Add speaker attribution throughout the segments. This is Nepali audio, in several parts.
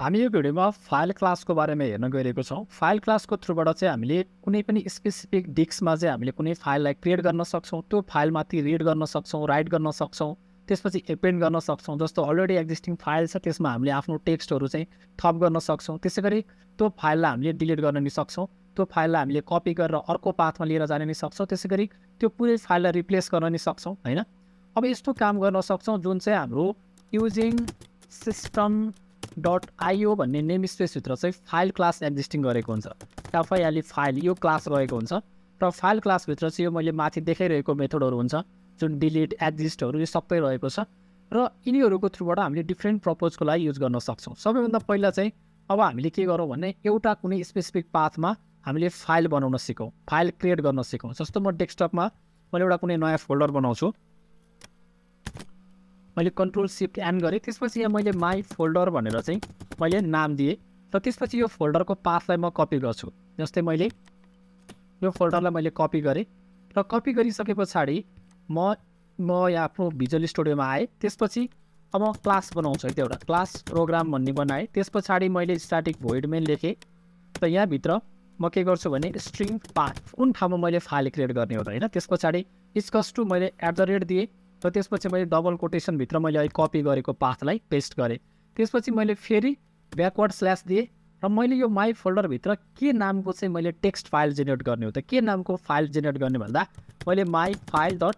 Speaker 1: हामी यो भिडियोमा फाइल क्लासको बारेमा हेर्न गइरहेको छौँ। फाइल क्लासको थ्रुबाट चाहिँ हामीले कुनै पनि स्पेसिफिक डिस्कमा चाहिँ हामीले कुनै फाइललाई क्रिएट गर्न सक्छौँ। त्यो फाइलमाथि रिड गर्न सक्छौँ, राइट गर्न सक्छौँ, त्यसपछि एपेन्ड गर्न सक्छौँ। जस्तो अलरेडी एक्जिस्टिङ फाइल छ त्यसमा हामीले आफ्नो टेक्स्टहरू चाहिँ थप गर्न सक्छौँ। त्यसै गरी त्यो फाइललाई हामीले डिलिट गर्न नि सक्छौँ। त्यो फाइललाई हामीले कपी गरेर अर्को पाथमा लिएर जान नि सक्छौँ। त्यसै गरी त्यो पुरै फाइललाई रिप्लेस गर्न नि सक्छौँ, हैन? अब यस्तो काम गर्न सक्छौँ जुन चाहिँ हाम्रो युजिङ system.io भन्ने नेम स्पेसभित्र चाहिँ फाइल क्लास एक्जिस्टिङ गरेको हुन्छ। एफआइएल फाइल यो क्लास रहेको हुन्छ र फाइल क्लासभित्र चाहिँ यो मैले माथि देखाइरहेको मेथडहरू हुन्छ जुन डिलिट एक्जिस्टहरू यो सबै रहेको छ र यिनीहरूको थ्रुबाट हामीले डिफ्रेन्ट पर्पजको लागि युज गर्न सक्छौँ। सबैभन्दा पहिला चाहिँ अब हामीले के गरौँ भने एउटा कुनै स्पेसिफिक पाथमा हामीले फाइल बनाउन सिकौँ, फाइल क्रिएट गर्न सिकौँ। जस्तो म डेस्कटपमा मैले एउटा कुनै नयाँ फोल्डर बनाउँछु, मैले कन्ट्रोल सिफ्ट एन गरेँ। त्यसपछि यहाँ मैले माई फोल्डर भनेर चाहिँ मैले नाम दिएँ र त्यसपछि यो फोल्डरको पाथलाई म कपी गर्छु। जस्तै मैले यो फोल्डरलाई मैले कपी गरेँ र कपी गरिसके पछाडि म यहाँ आफ्नो भिजुअल स्टुडियोमा आएँ। त्यसपछि अब म क्लास बनाउँछु है, एउटा क्लास प्रोग्राम भन्ने बनाएँ। त्यस पछाडि मैले स्ट्याटिक भोइड मेन लेखेँ र यहाँभित्र म के गर्छु भने स्ट्रिङ पाथ कुन ठाउँमा मैले फाइल क्रिएट गर्ने हो त होइन। त्यस पछाडि इक्वल्स टु मैले @ दिएँ र त्यसपछि मैले डबल कोटेसनभित्र मैले अहिले कपी गरेको पाथलाई पेस्ट गरेँ। त्यसपछि मैले फेरि ब्याकवर्ड स्ल्यास दिएँ र मैले यो माई फोल्डरभित्र के नामको चाहिँ मैले टेक्स्ट फाइल जेनेरेट गर्ने हो त, के नामको फाइल जेनेरेट गर्ने भन्दा मैले माई फाइल डट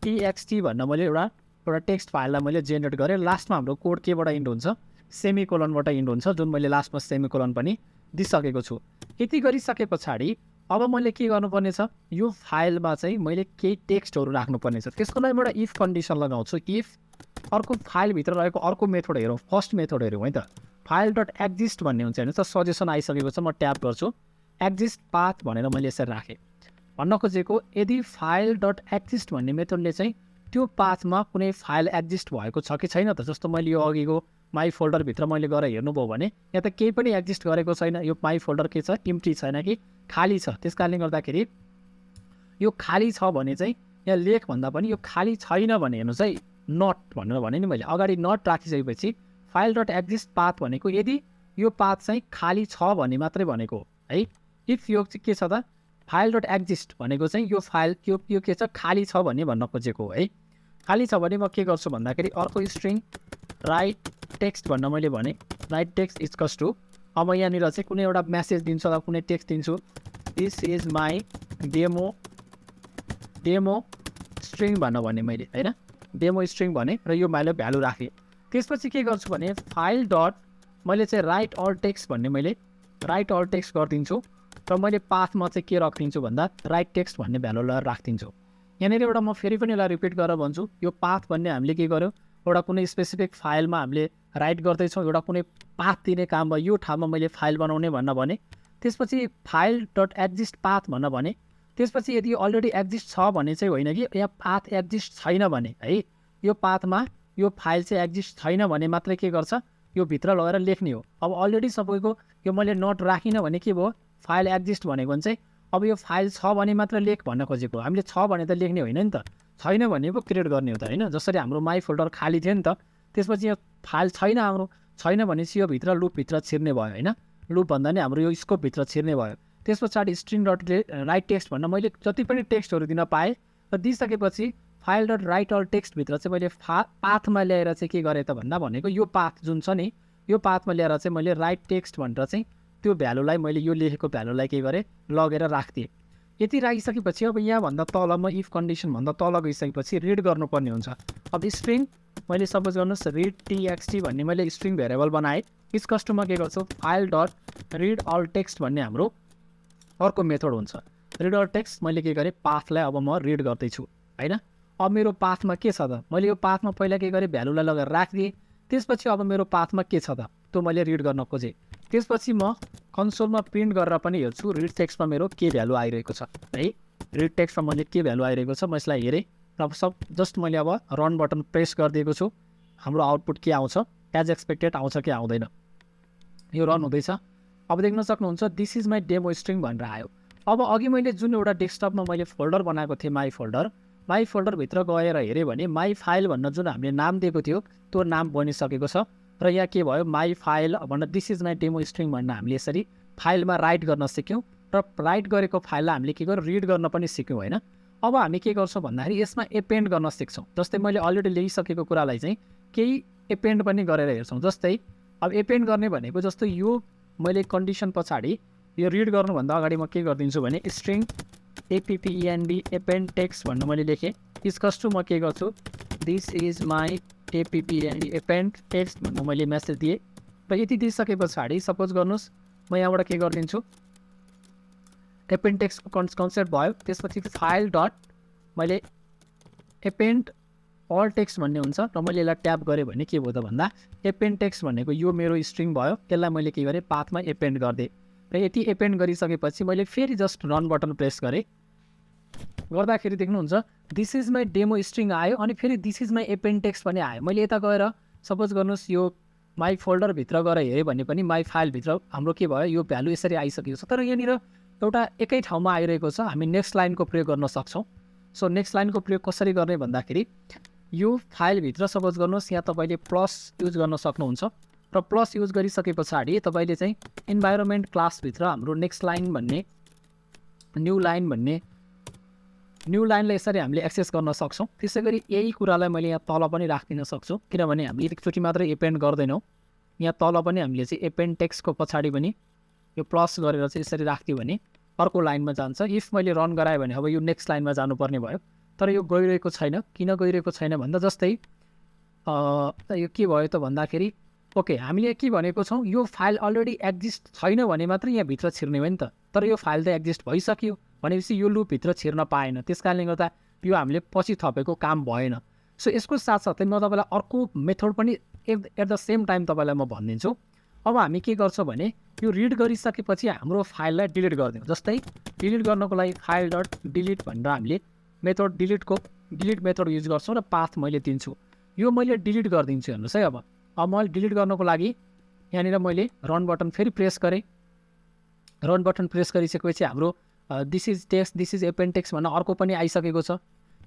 Speaker 1: टीएक्सटी भन्न मैले एउटा टेक्स्ट फाइललाई मैले जेनेरेट गरेँ। लास्टमा हाम्रो कोड केबाट इन्ड हुन्छ, सेमिकोलनबाट इन्ड हुन्छ, जुन मैले लास्टमा सेमिकोलन पनि दिइसकेको छु। यति गरिसके पछाडि अब मैले के गर्नुपर्ने छ, यो फाइलमा चाहिँ मैले केही टेक्स्टहरू राख्नुपर्ने छ। त्यसको लागि एउटा इफ कन्डिसन लगाउँछु। इफ अर्को फाइलभित्र रहेको अर्को मेथड हेरौँ, फर्स्ट मेथड हेरौँ है त। फाइल डट एक्जिस्ट भन्ने हुन्छ होइन त, सजेसन आइसकेको छ, म ट्याप गर्छु। एक्जिस्ट पाथ भनेर मैले यसरी राखेँ। भन्न खोजेको यदि फाइल डट एक्जिस्ट भन्ने मेथडले चाहिँ त्यो पाथमा कुनै फाइल एक्जिस्ट भएको छ कि छैन त। जस्तो मैले यो अघिको माई फोल्डरभित्र मैले गएर हेर्नुभयो भने यहाँ त केही पनि एक्जिस्ट गरेको छैन। यो माई फोल्डर के छ, इम्प्टी छैन कि खाली छ। त्यस कारणले गर्दाखेरि यो खाली छ भने चाहिँ यहाँ लेख भन्दा पनि यो खाली छैन भने हेर्नुहोस् है, नट भनेर भने नि मैले अगाडि नट राखिसकेपछि फाइल डट एक्जिस्ट पाथ भनेको यदि यो पाथ चाहिँ खाली छ भने मात्रै भनेको है। इफ यो चाहिँ के छ त, फाइल डट एक्जिस्ट भनेको चाहिँ यो फाइल यो के छ, खाली छ भन्ने भन्न खोजेको हो है। खाली छ भने म के गर्छु भन्दाखेरि अर्को स्ट्रिङ राइट टेक्स्ट भन्न मैले भने, राइट टेक्स्ट इक्वल्स टु अब यहाँनिर चाहिँ कुनै एउटा मेसेज दिन्छु अथवा कुनै टेक्स्ट दिन्छु, this is my demo string भन्न भने मैले होइन, डेमो स्ट्रिङ भने र यो मैले भ्यालु राखेँ। त्यसपछि के गर्छु भने फाइल डट मैले चाहिँ राइट अल टेक्स्ट भन्ने मैले राइट अल टेक्स्ट गरिदिन्छु र मैले पाथमा चाहिँ के राखिदिन्छु भन्दा राइट टेक्स्ट भन्ने भ्यालुलाई राखिदिन्छु। यहाँनिर एउटा म फेरि पनि यसलाई रिपिट गरेर भन्छु, यो पाथ भन्ने हामीले के गर्यो, एउटा कुनै स्पेसिफिक फाइलमा हामीले राइट गर्दैछौँ, एउटा कुनै पाथ दिने काम भयो, यो ठाउँमा मैले फाइल बनाउने भन्न भने। त्यसपछि फाइल डट एक्जिस्ट पाथ भन्न भने त्यसपछि यदि अलरेडी एक्जिस्ट छ भने चाहिँ होइन कि यहाँ पाथ एक्जिस्ट छैन भने है, यो पाथमा यो फाइल चाहिँ एक्जिस्ट छैन भने मात्रै के गर्छ, यो भित्र लगेर लेख्ने हो। अब अलरेडी सबैको यो मैले नट राखिनँ भने के भयो, फाइल एक्जिस्ट भनेको चाहिँ अब यो फाइल छ भने मात्र लेख भन्न खोजेको। हामीले छ भने त लेख्ने होइन नि त, छैन भने पो क्रिएट गर्ने हो त होइन। जसरी हाम्रो माई फोल्डर खाली थियो नि त, त्यसपछि यो फाइल छैन, हाम्रो छैन भनेपछि यो भित्र लुपभित्र छिर्ने भयो होइन, लुप भन्दा नि हाम्रो यो स्कोपभित्र छिर्ने भयो। त्यस पछाडि स्ट्रिङ डट राइट टेक्स्ट भन्न मैले जति पनि टेक्स्टहरू दिन पाएँ र दिइसकेपछि फाइल डट राइट अल टेक्स्टभित्र चाहिँ मैले पाथमा ल्याएर चाहिँ के गरेँ त भन्दा भनेको यो पाथ जुन छ नि, यो पाथमा ल्याएर चाहिँ मैले राइट टेक्स्ट भनेर चाहिँ त्यो भ्यालुलाई मैले यो लेखेको भ्यालुलाई के गरेँ, लगेर राख्थेँ। यति राखिसकेपछि अब यहाँभन्दा तल म इफ कन्डिसनभन्दा तल गइसकेपछि रिड गर्नुपर्ने हुन्छ। अब स्ट्रिङ मैले सपोज गर्नुहोस् रिड टीएक्सटी भन्ने मैले स्ट्रिङ भेरिएबल बनाएँ। इक्वल्स टु म के गर्छु, file dot read all text भन्ने हाम्रो अर्को मेथड हुन्छ। रिड अल टेक्स्ट मैले के गरेँ, पाथलाई अब म रिड गर्दैछु होइन। अब मेरो पाथमा के छ त, मैले यो पाथमा पहिला के गरेँ, भ्यालुलाई लगेर राखिदिएँ। त्यसपछि अब मेरो पाथमा के छ त, त्यो मैले रिड गर्न खोजेँ। त्यसपछि म कन्सोलमा प्रिन्ट गरेर पनि हेर्छु रिड टेक्स्टमा मेरो के भ्यालु आइरहेको छ है। रिड टेक्स्टमा मैले के भ्यालु आइरहेको छ म यसलाई हेरेँ र सब जस्ट मैले अब रन बटन प्रेस गरिदिएको छु। हाम्रो आउटपुट के आउँछ, एज एक्सपेक्टेड आउँछ कि आउँदैन, यो रन हुँदैछ। अब देख्न सक्नुहुन्छ this is my demo string भनेर आयो। अब अघि मैले जुन एउटा डेस्कटपमा मैले फोल्डर बनाएको थिएँ माई फोल्डरभित्र गएर हेरेँ भने माई फाइल भन्न जुन हामीले नाम दिएको थियो त्यो नाम बनिसकेको छ र यहाँ के भयो माई फाइल भनेर this is my demo string भनेर हामीले यसरी फाइलमा राइट गर्न सिक्यौँ र राइट गरेको फाइललाई हामीले के गर्यौँ रिड गर्न पनि सिक्यौँ होइन। अब हामी के गर्छौँ भन्दाखेरि यसमा एपेन्ड गर्न सिक्छौँ। जस्तै मैले अलरेडी लेखिसकेको कुरालाई चाहिँ केही एपेन्ड पनि गरेर हेर्छौँ। जस्तै अब एपेन्ड गर्ने भनेको जस्तो यो मैले कन्डिसन पछाडि यो रिड गर्नुभन्दा अगाडि म के गरिदिन्छु भने स्ट्रिङ APPEND एपेन्ड टेक्स्ट भन्नु मैले लेखेँ। इस्कस टु म के गर्छु this is my APPEND append text भन्नु मैले मेसेज दिएँ र यति दिइसके पछाडि सपोज गर्नुहोस् म यहाँबाट के गरिदिन्छु एपेन्ड टेक्स्टको कन्सेप्ट भयो। त्यसपछि फाइल डट मैले एपेन्ड अल टेक्स्ट भन्ने हुन्छ र मैले यसलाई ट्याप गरेँ भने के भयो त भन्दा एपेन्ड टेक्स्ट भनेको यो मेरो स्ट्रिङ भयो। यसलाई मैले के गरेँ पाथमा एपेन्ड गरिदिएँ र यति एपेन्ड गरिसकेपछि मैले फेरि जस्ट रन बटन प्रेस गरेँ। गर्दाखेरि देख्नुहुन्छ this is my demo string आयो अनि फेरि दिस इज माई एपेन्ड टेक्स्ट पनि आयो। मैले यता गएर सपोज गर्नुहोस् यो माई फोल्डरभित्र गएर हेरेँ भने पनि माई फाइलभित्र हाम्रो के भयो यो भ्यालु यसरी आइसकेको छ। तर यहाँनिर एउटा एकै ठाउँमा आइरहेको छ। हामी नेक्स्ट लाइनको प्रयोग गर्न सक्छौँ। सो नेक्स्ट लाइनको प्रयोग कसरी गर्ने भन्दाखेरि यो फाइलभित्र सपोज गर्नुहोस् यहाँ तपाईँले प्लस युज गर्न सक्नुहुन्छ र प्लस युज गरिसके पछाडि तपाईँले चाहिँ इन्भाइरोमेन्ट क्लासभित्र हाम्रो नेक्स्ट लाइन भन्ने न्यू लाइनलाई यसरी हामीले एक्सेस गर्न सक्छौँ। त्यसै गरी यही कुरालाई मैले यहाँ तल पनि राखिदिन सक्छु किनभने हामीले एकचोटि मात्रै एपेन्ड गर्दैनौँ। यहाँ तल पनि हामीले चाहिँ एपेन्ड टेक्स्टको पछाडि पनि यो प्लस गरेर चाहिँ यसरी राख्थ्यो भने अर्को लाइनमा जान्छ। इफ मैले रन गराएँ भने अब यो नेक्स्ट लाइनमा जानुपर्ने भयो तर यो गइरहेको छैन। किन गइरहेको छैन भन्दा जस्तै यो के भयो त भन्दाखेरि ओके हामीले के भनेको छौँ यो फाइल अलरेडी एक्जिस्ट छैन भने मात्रै यहाँभित्र छिर्ने हो नि त। तर यो फाइल त एक्जिस्ट भइसक्यो भनेपछि यो लुपभित्र छिर्न पाएन। त्यस कारणले गर्दा यो हामीले पछि थपेको काम भएन। सो यसको साथसाथै म तपाईँलाई अर्को मेथड पनि एट द सेम टाइम तपाईँलाई म भनिदिन्छु। अब हामी के गर्छौँ भने यो रिड गरिसकेपछि हाम्रो फाइललाई डिलिट गरिदिउँ। जस्तै डिलिट गर्नको लागि फाइल डट डिलिट भनेर हामीले मेथड डिलिट मेथड युज गर्छौँ र पाथ मैले दिन्छु। यो मैले डिलिट गरिदिन्छु हेर्नुहोस् है। अब मैले डिलिट गर्नको लागि यहाँनिर मैले रन बटन फेरि प्रेस गरेँ। रन बटन प्रेस गरिसकेपछि हाम्रो this is text this is append text भनेर अर्को पनि आइसकेको छ।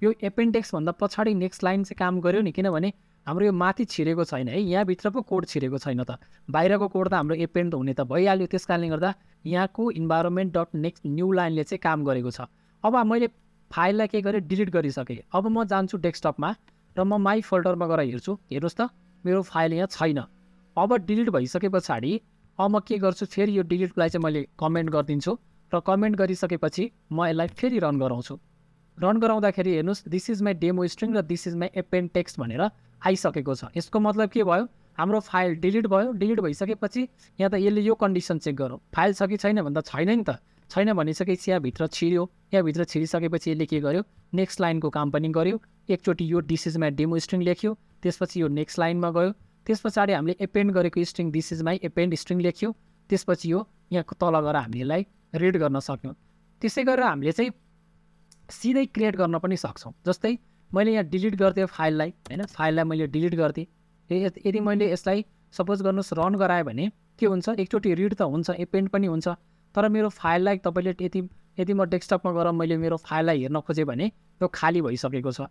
Speaker 1: यो एपेन्ड टेक्स्टभन्दा पछाडि नेक्स्ट लाइन चाहिँ काम गर्यो नि किनभने हाम्रो यो माथि छिरेको छैन है। यहाँभित्र पो कोड छिरेको छैन त। बाहिरको कोड त हाम्रो एपेन्ड हुने त भइहाल्यो। त्यस कारणले गर्दा यहाँको इन्भाइरोमेन्ट डट नेक्स्ट न्यू लाइनले चाहिँ काम गरेको छ। अब मैले फाइललाई के गरेँ डिलिट गरिसकेँ। अब म जान्छु डेस्कटपमा र म माई फोल्डरमा गएर हेर्छु। हेर्नुहोस् त मेरो फाइल यहाँ छैन। अब डिलिट भइसके पछाडि अब म के गर्छु फेरि यो डिलिटलाई चाहिँ मैले कमेन्ट गरिदिन्छु र कमेन्ट गरिसकेपछि म यसलाई फेरि रन गराउँछु। रन गराउँदाखेरि हेर्नुहोस् this is my demo string र दिस इज माई एपेन्ड टेक्स्ट भनेर आइसकेको छ। यसको मतलब के भयो हाम्रो फाइल डिलिट भयो। डिलिट भइसकेपछि यहाँ त यसले यो कन्डिसन चेक गरौँ फाइल छ कि छैन भन्दा छैन नि त। छैन भनिसकेपछि यहाँभित्र छिर्यो। यहाँभित्र छिरिसकेपछि यसले के गर्यो नेक्स्ट लाइनको काम पनि गर्यो। एकचोटि यो this is my demo string लेख्यो। त्यसपछि यो नेक्स्ट लाइनमा गयो। त्यस पछाडि हामीले एपेन्ड गरेको string this is my append string लेख्यो। त्यसपछि यो यहाँ तल गएर हामीले यसलाई रिड गर्न सक्यौँ। त्यसै गरेर हामीले चाहिँ सिधै क्रिएट गर्न पनि सक्छौँ। जस्तै मैले यहाँ डिलिट गरिदिएँ फाइललाई होइन। फाइललाई मैले डिलिट गरिदिएँ। यदि मैले यसलाई सपोज गर्नुहोस् रन गराएँ भने के हुन्छ एकचोटि रिड त हुन्छ एपेन्ड पनि हुन्छ तर मेरो फाइललाई तपाईँले यदि म डेस्कटपमा गएर मैले मेरो फाइललाई हेर्न खोजेँ भने त्यो खाली भइसकेको छ।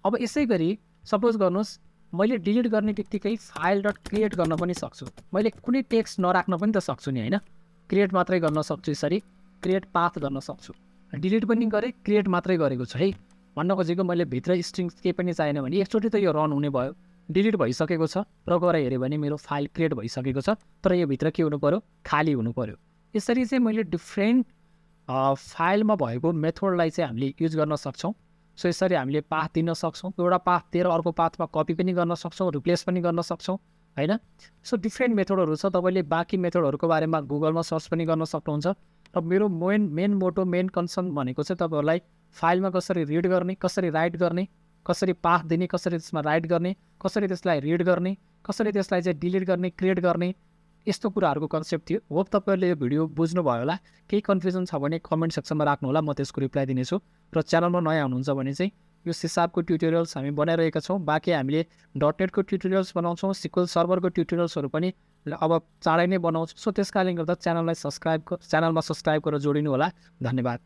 Speaker 1: अब यसै गरी सपोज गर्नुहोस् मैले डिलिट गर्ने बित्तिकै फाइल डट क्रिएट गर्न पनि सक्छु। मैले कुनै टेक्स्ट नराख्न पनि त सक्छु नि होइन। क्रिएट मात्रै गर्न सक्छु। यसरी क्रिएट पाथ गर्न सक्छु। डिलिट पनि गरेँ क्रिएट मात्रै गरेको छु है। भन्न खोजेको मैले भित्र स्ट्रिङ केही पनि चाहिएन भने एकचोटि त यो रन हुने भयो। डिलिट भइसकेको छ र गएर हेऱ्यो भने मेरो फाइल क्रिएट भइसकेको छ तर यो भित्र के हुनु पऱ्यो खाली हुनु पऱ्यो। यसरी चाहिँ मैले डिफ्रेन्ट फाइलमा भएको मेथडलाई चाहिँ हामीले युज गर्न सक्छौँ। सो यसरी हामीले पाथ दिन सक्छौँ। एउटा पाथ दिएर अर्को पाथमा कपी पनि गर्न सक्छौँ रिप्लेस पनि गर्न सक्छौँ होइन। सो डिफ्रेन्ट मेथडहरू छ। तपाईँले बाँकी मेथडहरूको बारेमा गुगलमा सर्च पनि गर्न सक्नुहुन्छ। र मेरो मेन मोटो मेन कन्सर्न भनेको चाहिँ तपाईँहरूलाई फाइलमा कसरी रिड गर्ने कसरी राइट गर्ने कसरी पाथ दिने कसरी त्यसमा राइट गर्ने कसरी त्यसलाई रिड गर्ने कसरी त्यसलाई चाहिँ डिलिट गर्ने क्रिएट गर्ने यस्तो कुराहरूको कन्सेप्ट थियो। होप तपाईँहरूले यो भिडियो बुझ्नुभयो होला। केही कन्फ्युजन छ भने कमेन्ट सेक्सनमा राख्नु होला। म त्यसको रिप्लाई दिनेछु। र च्यानलमा नयाँ हुनुहुन्छ भने चाहिँ यो सिसाबको ट्युटोरियल्स हामी बनाइरहेका छौँ। बाँकी हामीले .NET को ट्युटोरियल्स बनाउँछौँ। SQL सर्भरको ट्युटोरियल्सहरू पनि अब चाँडै नै बनाउँछौँ। सो त्यस कारणले गर्दा च्यानलमा सब्सक्राइब गरेर जोडिनु होला। धन्यवाद।